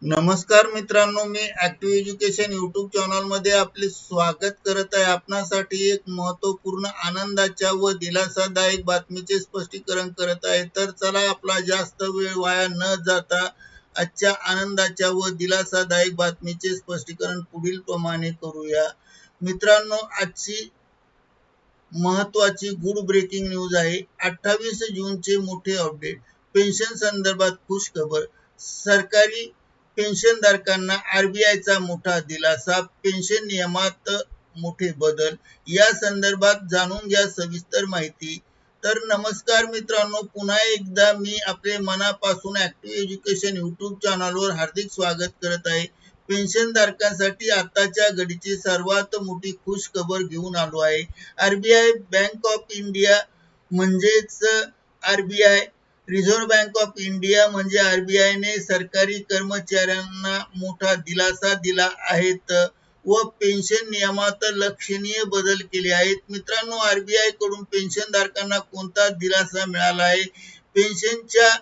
नमस्कार मित्रांनो, मी active education YouTube चॅनलमध्ये आपले स्वागत करत आहे. आपणासाठी एक महत्त्वपूर्ण आनंदाच्या व दिलासादायक बातमीचे स्पष्टीकरण करत आहे. तर चला, आपला जास्त वेळ वाया न जाता आजच्या आनंदाच्या व दिलासादायक बातमीचे स्पष्टीकरण पुढील प्रमाणे करूया. मित्रांनो, आजची महत्त्वाची गुड ब्रेकिंग न्यूज आहे. 28 जूनचे मोठे अपडेट. पेन्शन संदर्भात खुश खबर. सरकारी पेन्शनधारकांना आरबीआयचा मोठा दिलासा. पेन्शन नियमात मोठे बदल. या संदर्भात जाणून घ्या सविस्तर माहिती. तर नमस्कार मित्रांनो, पुन्हा एकदा मी आपले मनापासून ऍक्टिव्ह एज्युकेशन यूट्यूब चॅनलवर हार्दिक स्वागत करत आहे. पेन्शनधारकांसाठी आताच्या घडीची सर्वात मोठी खुश खबर घेऊन आलो आहे. आरबीआय बँक ऑफ इंडिया म्हणजेच RBI reserve bank of India म्हणजे आरबीआयने सरकारी कर्मचाऱ्यांना मोठा दिलासा दिला आहेत व पेन्शन नियमात लक्षणीय बदल केले आहेत. मित्रांनो, आरबीआय कडून पेन्शनधारकांना कोणता दिलासा मिळाला आहे? पेन्शनच्या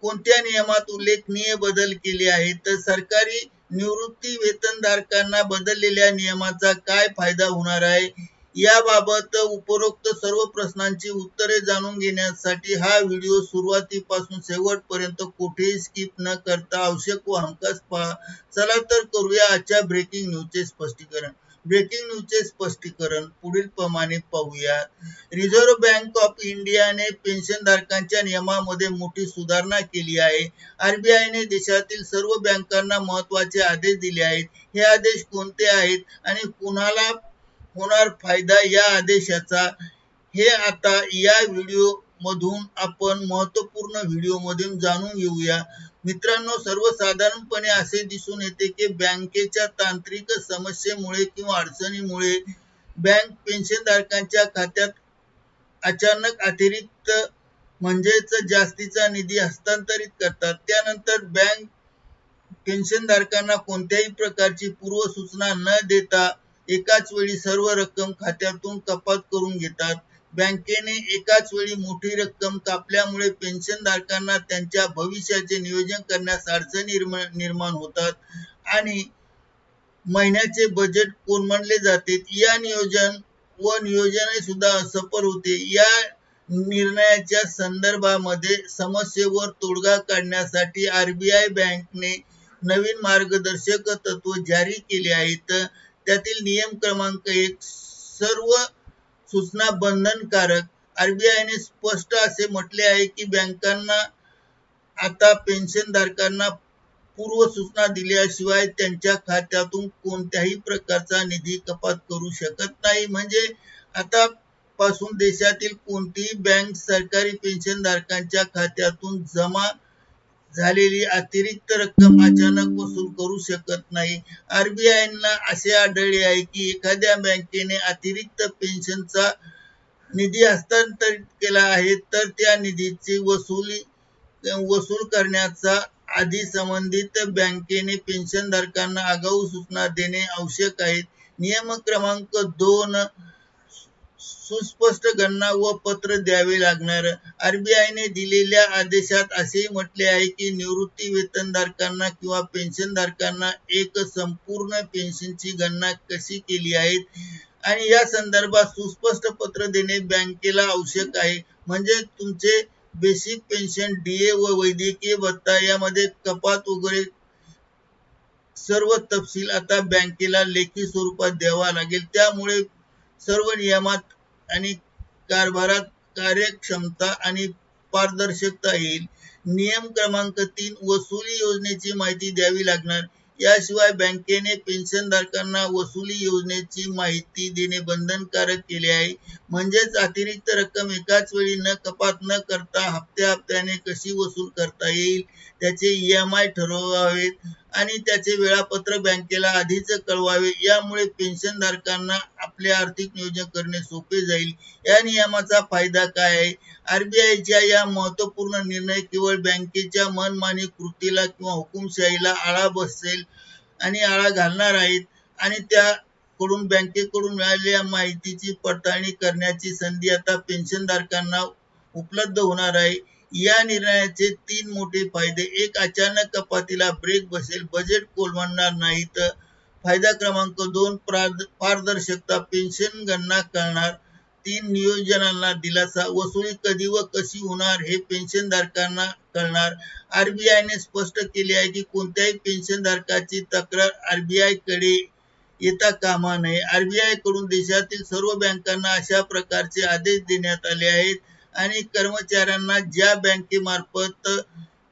कोणत्या नियमात उल्लेखनीय बदल केले आहेत? तर सरकारी निवृत्ती वेतनधारकांना बदललेल्या नियमाचा काय फायदा होणार आहे? याबाबत उपरोक्त सर्व प्रश्नांची उत्तरे जाणून घेण्यासाठी हा व्हिडिओ सुरुवातीपासून शेवटपर्यंत कुठेही स्किप न करता आवश्यक व हमखास पहा. चला तर करूया आजच्या ब्रेकिंग न्यूजचे स्पष्टीकरण. ब्रेकिंग न्यूजचे स्पष्टीकरण पुढील प्रमाणे पाहूया. रिझर्व्ह बँक ऑफ इंडियाने पेन्शनधारकांच्या नियमामध्ये मोठी सुधारणा केली आहे. आरबीआयने देशातील सर्व बँकांना महत्त्वाचे आदेश दिले आहेत. हे आदेश कोणते आहेत आणि कुणाला होणार फायदा या आदेशाचा, हे आता या व्हिडिओ मधून आपण महत्त्वपूर्ण व्हिडिओ मधून जाणून घेऊया. मित्रांनो, सर्वसाधारणपणे असे दिसून येते की बँकेच्या तांत्रिक समस्येमुळे किंवा अडचणीमुळे बँक पेन्शनधारकांच्या खात्यात अचानक अतिरिक्त म्हणजेच जास्तीचा निधी हस्तांतरित करतात. त्यानंतर बँक पेन्शनधारकांना कोणत्याही प्रकारची पूर्वसूचना न देता एकाच वेळी सर्व रक्कम खात्यातून कपात करून घेतात. बँकेने एकाच वेळी मोठी रक्कम कापल्यामुळे पेन्शनधारकांना त्यांच्या भविष्याचे नियोजन करण्यास अडचणी निर्माण होतात आणि महिन्याचे बजेट कोलमडले जाते. या नियोजन सुद्धा असफल होते. या निर्णयाच्या संदर्भामध्ये समस्येवर तोडगा काढण्यासाठी आरबीआय बँकेने नवीन मार्गदर्शक तत्व जारी केले आहेत. त्यातील नियम क्रमांक 1, सर्व सूचना बंधनकारक. आरबीआयने स्पष्ट असे म्हटले आहे की बँकांना आता पेन्शनधारकांना पूर्वसूचना दिल्याशिवाय त्यांच्या खात्यातून कोणत्याही प्रकारचा निधी कपात करू शकत नाही. म्हणजे आता पासून देशातील कोणतीही बँक सरकारी पेन्शनधारकांच्या खात्यातून जमा झालेली अतिरिक्त रक्कम अचानक वसूल करू शकत नाही. आरबीआयला असे आढळले आहे की एखाद्या बँकेने अतिरिक्त पेन्शनचा निधी हस्तांतरित केला आहे तर त्या निधीची वसूल करण्याचा आधी संबंधित बँकेने पेन्शनधारकांना आगाऊ सूचना देणे आवश्यक आहे. नियम क्रमांक 2, सुस्पष्ट गणना व पत्र द्यावे लागणार. आरबीआयने दिलेल्या आदेशात असेही म्हटले आहे की निवृत्ती वेतनधारकांना किंवा पेन्शनधारकांना एक संपूर्ण पेन्शनची गणना कशी केली आहे आणि या संदर्भात सुस्पष्ट पत्र देणे बँकेला आवश्यक आहे. म्हणजे तुमचे बेसिक पेन्शन, डीए व वैद्यकीय भत्ता यामध्ये कपात वगैरे सर्व तपशील आता बँकेला लेखी स्वरूपात द्यावा लागेल. त्यामुळे सर्व नियमात आणि कारभारात कार्यक्षमता आणि पारदर्शकता येईल. नियम क्रमांक 3, वसुली योजनेची माहिती द्यावी लागणार. याशिवाय बँकेने पेन्शनधारकांना वसुली योजनेची माहिती देणे बंधनकारक केले आहे. म्हणजेच अतिरिक्त रक्कम एकाच वेळी कपात न करता हप्त्याने कशी वसूल करता येईल, त्याचे ईएमआय ठरवावेत आणि त्याचे वेळापत्रक बँकेला आधीच कळवावे. यामुळे पेन्शनधारकांना आपले आर्थिक नियोजन करणे सोपे जाईल. या नियमाचा फायदा काय आहे? आरबीआयच्या या महत्त्वपूर्ण निर्णय केवळ बँकेच्या मनमानी कृतीला किंवा हुकुमशाहीला आळा बसेल आणि आळा घालणार आहेत आणि त्याकडून बँकेकडून मिळालेल्या माहितीची पडताळणी करण्याची संधी आता पेन्शनधारकांना उपलब्ध होणार आहे. या निर्णयाचे 3 मोठे फायदे. एक, अचानक कपातीला ब्रेक बसेल, बजेट कोलमडणार नाही. तर फायदा क्रमांक 2, पारदर्शकता, पेन्शन गणना कळणार. 3, नियोजनाला दिलासा, वसुली कधी व कशी होणार हे पेन्शनधारकांना कळणार. आरबीआयने स्पष्ट केले आहे की कोणत्याही पेन्शनधारकाची तक्रार आरबीआय कडे येता कामा नये. आरबीआय कडून देशातील सर्व बँकांना अशा प्रकारचे आदेश देण्यात आले आहेत आणि कर्मचाऱ्यांना ज्या बँकेमार्फत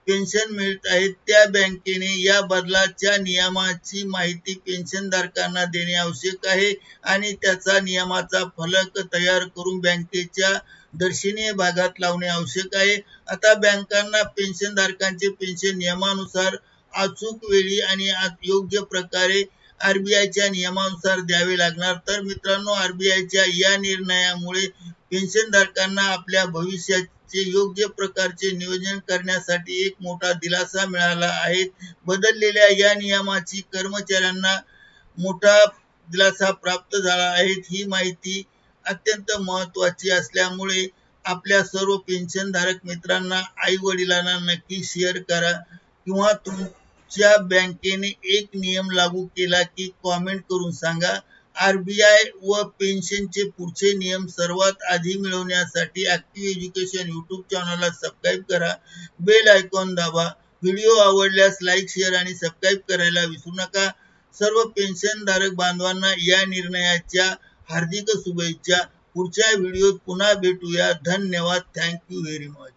पेन्शन मिळत आहे त्या बँकेने या बदलाच्या नियमाची माहिती पेन्शनधारकांना देणे आवश्यक आहे आणि त्याचा नियमाचा फलक तयार करून बँकेच्या दर्शनीय भागात लावणे आवश्यक आहे. आता बँकांना पेन्शनधारकांचे पेन्शन नियमानुसार अचूक वेळी आणि योग्य प्रकारे आरबीआयच्या नियमानुसार द्यावे लागणार. तर मित्रांनो, आरबीआयच्या या निर्णयामुळे पेन्शनधारकांना आपल्या भविष्याचे योग्य प्रकारचे नियोजन करण्यासाठी एक मोठा दिलासा मिळाला आहे. बदललेल्या या नियमाची कर्मचाऱ्यांना मोठा दिलासा प्राप्त झाला आहे. ही माहिती अत्यंत महत्त्वाची असल्यामुळे आपल्या सर्व पेन्शनधारक मित्रांना, आई वडिलांना नक्की शेअर करा किंवा तुमच्या बँकेने एक नियम लागू केला की कॉमेंट करून सांगा. आरबीआय व पेन्शनचे पुढचे नियम सर्वात आधी मिळवण्यासाठी ॲक्टिव्ह एज्युकेशन यूट्यूब चॅनलला सबस्क्राईब करा, बेल आयकॉन दाबा. व्हिडिओ आवडल्यास लाईक, शेअर आणि सबस्क्राईब करायला विसरू नका. सर्व पेन्शनधारक बांधवांना या निर्णयाच्या हार्दिक शुभेच्छा. पुढच्या व्हिडिओत पुन्हा भेटूया. धन्यवाद. Thank you very much.